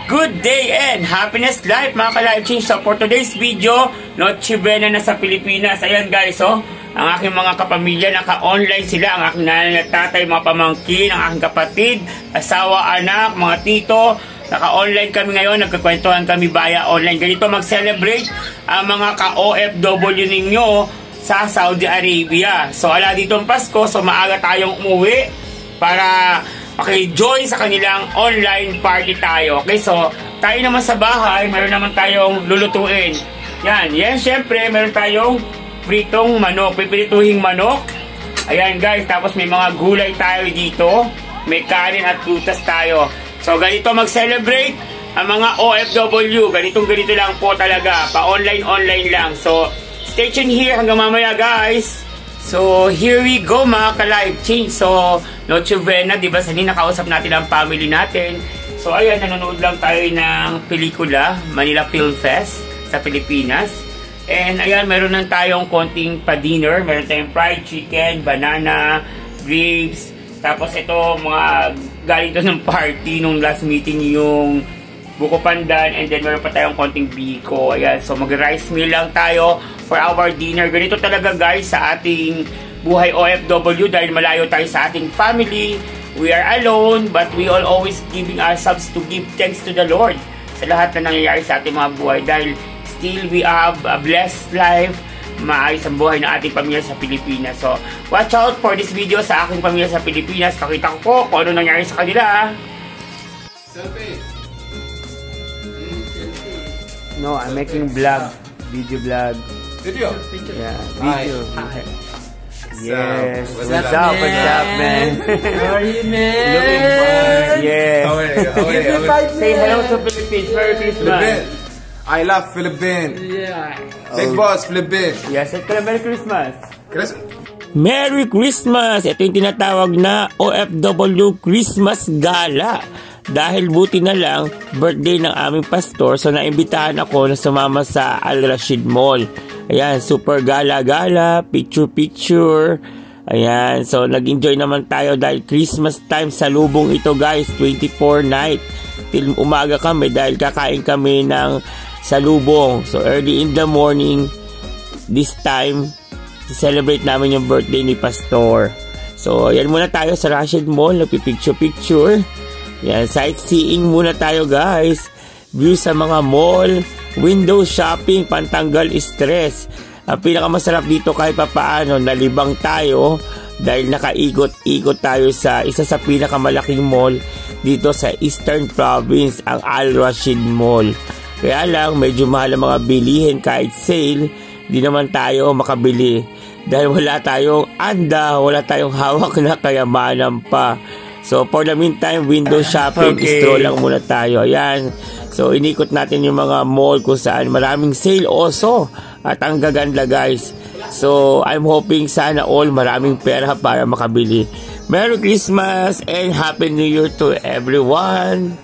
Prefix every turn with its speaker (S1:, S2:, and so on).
S1: Good day and happiness life mga ka-life change. So for today's video, Noche Buena na sa Pilipinas. Ayan guys, oh, ang aking mga kapamilya, naka-online sila. Ang aking nanay at tatay, mga pamangkin, ang aking kapatid, asawa, anak, mga tito. Naka-online kami ngayon, nagkakwentuhan kami via online. Ganito mag-celebrate ang mga ka-OFW ninyo sa Saudi Arabia. So ala dito ang Pasko, so maaga tayong umuwi para join sa kanilang online party tayo. Okay, so tayo naman sa bahay, meron naman tayong lulutuin. Yan, syempre, meron tayong pritong manok, pipirituhing manok. Ayan guys, tapos may mga gulay tayo dito. May kanin at prutas tayo. So ganito mag-celebrate ang mga OFW. Ganito lang po talaga. Pa-online lang. So stay tuned here hanggang mamaya guys. So, here we go mga ka-live change. So, Noche Buena, diba? Sani nakausap natin ang family natin. So, ayan, nanonood lang tayo ng pelikula, Manila Film Fest sa Pilipinas. And, ayan, meron lang tayong konting pa-dinner. Meron tayong fried chicken, banana, grapes. Tapos, ito, mga galing to ng party nung last meeting yung buko pandan. And then, meron pa tayong konting biko. Ayan, so mag-rice meal lang tayo for our dinner. Ganito talaga guys sa ating buhay OFW dahil malayo tayo sa ating family. We are alone but we all always giving ourselves to give thanks to the Lord sa lahat na nangyayari sa ating mga buhay dahil still we have a blessed life, maayos ang buhay ng ating pamilya sa Pilipinas. So, watch out for this video sa aking pamilya sa Pilipinas. Pakita ko po kung ano nangyayari sa kanila.
S2: Selfie!
S1: No, I'm making vlog. Video vlog.
S2: Video?
S1: Yeah, video.
S2: Hi.
S1: Yes.
S2: What's
S1: What's
S2: up,
S1: man?
S2: How are you, man?
S1: Looking fine. Yes.
S2: How are you?
S1: Say hello to Philippines. Merry Christmas.
S2: Philippines. I love Philippines.
S1: Yeah.
S2: Big boss, Philippines.
S1: Yes, ito na Merry Christmas.
S2: Christmas.
S1: Merry Christmas! Ito yung tinatawag na OFW Christmas Gala. Dahil buti na lang, birthday ng aming pastor, so naimbitahan ako na sumama sa Al Rashid Mall. Ayan, super gala-gala, picture-picture. Ayan, so nag-enjoy naman tayo dahil Christmas time sa lubong ito guys, 24 night. Till umaga kami dahil kakain kami ng salubong. So early in the morning, this time, celebrate namin yung birthday ni pastor. So ayan muna tayo sa Rashid Mall, nagpipicture-picture. Yan, sightseeing muna tayo guys. View sa mga mall, window shopping, pantanggal stress. Ang pinakamasarap dito kahit papaano, nalibang tayo dahil nakaikot-ikot tayo sa isa sa pinakamalaking mall dito sa Eastern Province, ang Al Rashid Mall. Kaya lang, medyo mahal ang mga bilihin kahit sale, di naman tayo makabili. Dahil wala tayong anda, wala tayong hawak na kayamanan pa. So, for the meantime, window shopping, stroll lang muna tayo. Ayan. So, inikot natin yung mga mall kung saan maraming sale also. At ang gaganda, guys. So, I'm hoping sana all maraming pera para makabili. Merry Christmas and Happy New Year to everyone!